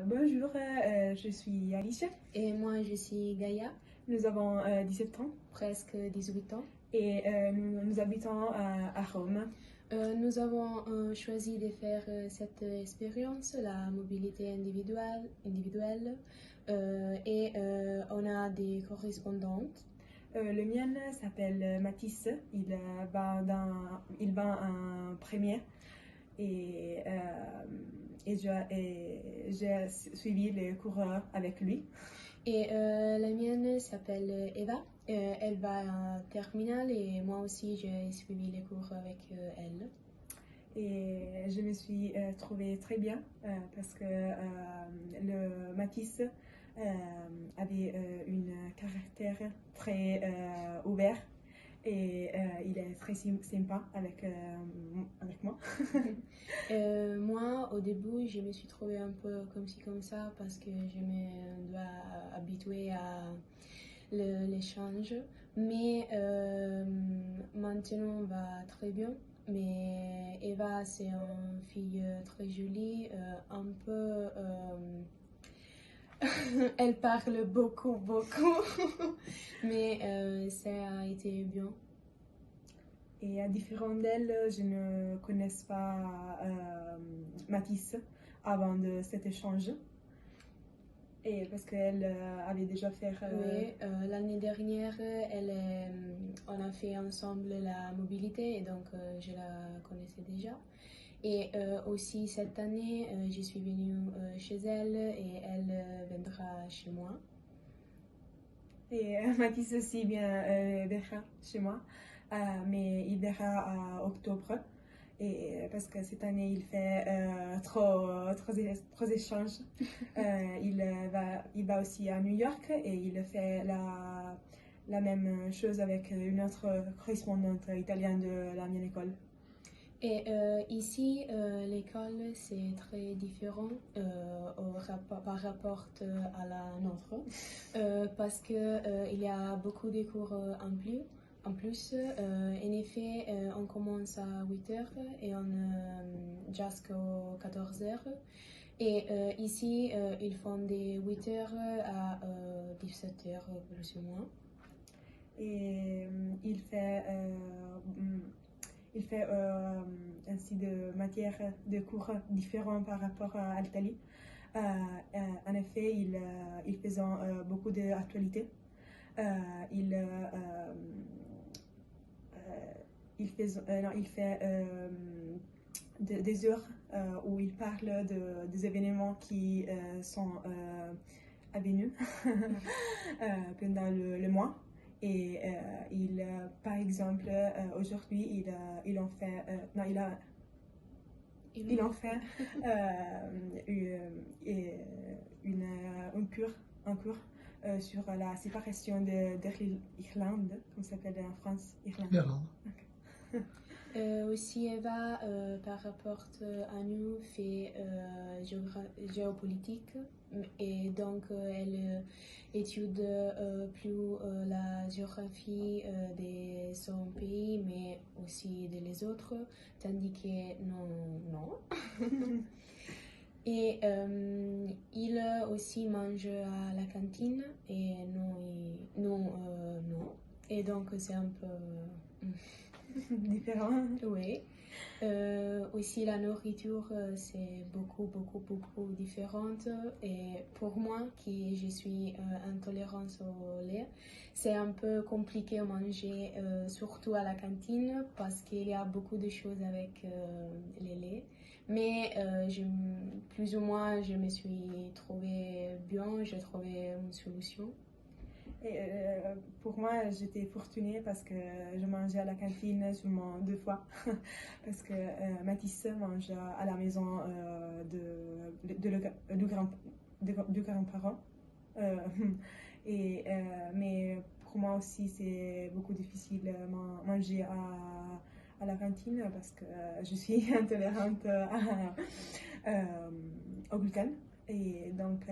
Bonjour, je suis Alicia. Et moi, je suis Gaïa, Nous avons 17 ans presque 18 ans. et nous habitons à Rome. Nous avons choisi de faire cette expérience, la mobilité individuelle, et on a des correspondantes. Le mien s'appelle Mathis. Il va en première et, j'ai suivi les cours avec lui. Et la mienne s'appelle Eva. Elle va en terminale et moi aussi j'ai suivi les cours avec elle. Et je me suis trouvée très bien parce que le Matisse avait un caractère très ouvert et il est très sympa avec moi. Moi, au début, je me suis trouvée un peu comme ci, comme ça, parce que je me dois habituer à l'échange. Mais maintenant, va très bien. Mais Eva, c'est une fille très jolie, un peu... elle parle beaucoup, beaucoup. Mais ça a été bien. Et à différent d'elle, je ne connaissais pas Matisse avant de cet échange. Et parce qu'elle avait déjà fait... Oui, l'année dernière, on a fait ensemble la mobilité et donc je la connaissais déjà. Et aussi cette année, je suis venue chez elle et elle viendra chez moi. Et Mathis aussi verra chez moi, mais il verra en octobre. Et parce que cette année il fait trop échanges. Il va aussi à New York et il fait la même chose avec une autre correspondante italienne de la mienne école. Et ici, l'école, c'est très différent par rapport à la nôtre, parce qu'il y a beaucoup de cours en plus. En effet, on commence à 8h et on jusqu'à 14h. Et ici, ils font des 8h à 17h plus ou moins. Et il fait ainsi de matières de cours différents par rapport à l'Italie. En effet, il faisait beaucoup d'actualités. Il fait des heures où il parle des événements qui sont à venir pendant le mois. Et par exemple, aujourd'hui, il en fait un cours sur la séparation de l'Irlande, comme ça s'appelle en France, Irlande. Aussi, Eva, par rapport à nous, fait géopolitique et donc elle étude plus la géographie de son pays, mais aussi de les autres, tandis que non. Et il aussi mange à la cantine et nous, non. Et donc c'est un peu... différent. Oui. Aussi la nourriture c'est beaucoup différente et pour moi qui je suis intolérante au lait, c'est un peu compliqué à manger surtout à la cantine parce qu'il y a beaucoup de choses avec les laits, mais plus ou moins je me suis trouvée bien, j'ai trouvé une solution. Et pour moi, j'étais fortunée parce que je mangeais à la cantine seulement 2 fois. Parce que Mathis mange à la maison du grand-parent. Mais pour moi aussi, c'est beaucoup difficile de manger à la cantine parce que je suis intolérante au gluten. Et donc,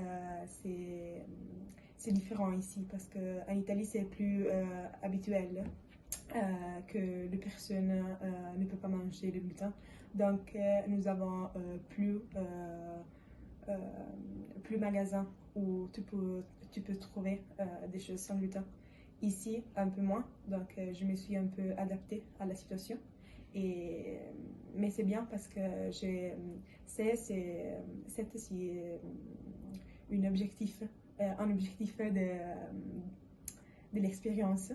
c'est différent ici parce qu'en Italie, c'est plus habituel que les personnes ne peuvent pas manger le gluten. Donc, nous avons plus plus magasins où tu peux trouver des choses sans gluten. Ici, un peu moins, donc je me suis un peu adaptée à la situation. Mais c'est bien parce que c'est aussi un objectif de l'expérience.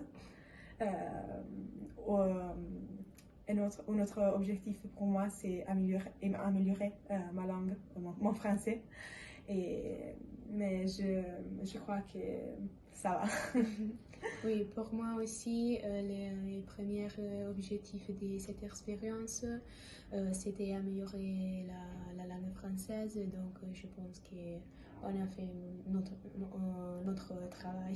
Un autre objectif pour moi, c'est améliorer ma langue, mon français. Mais je crois que ça va. Oui, pour moi aussi, les premiers objectifs de cette expérience, c'était améliorer la langue française. Donc, je pense qu'on a fait notre travail.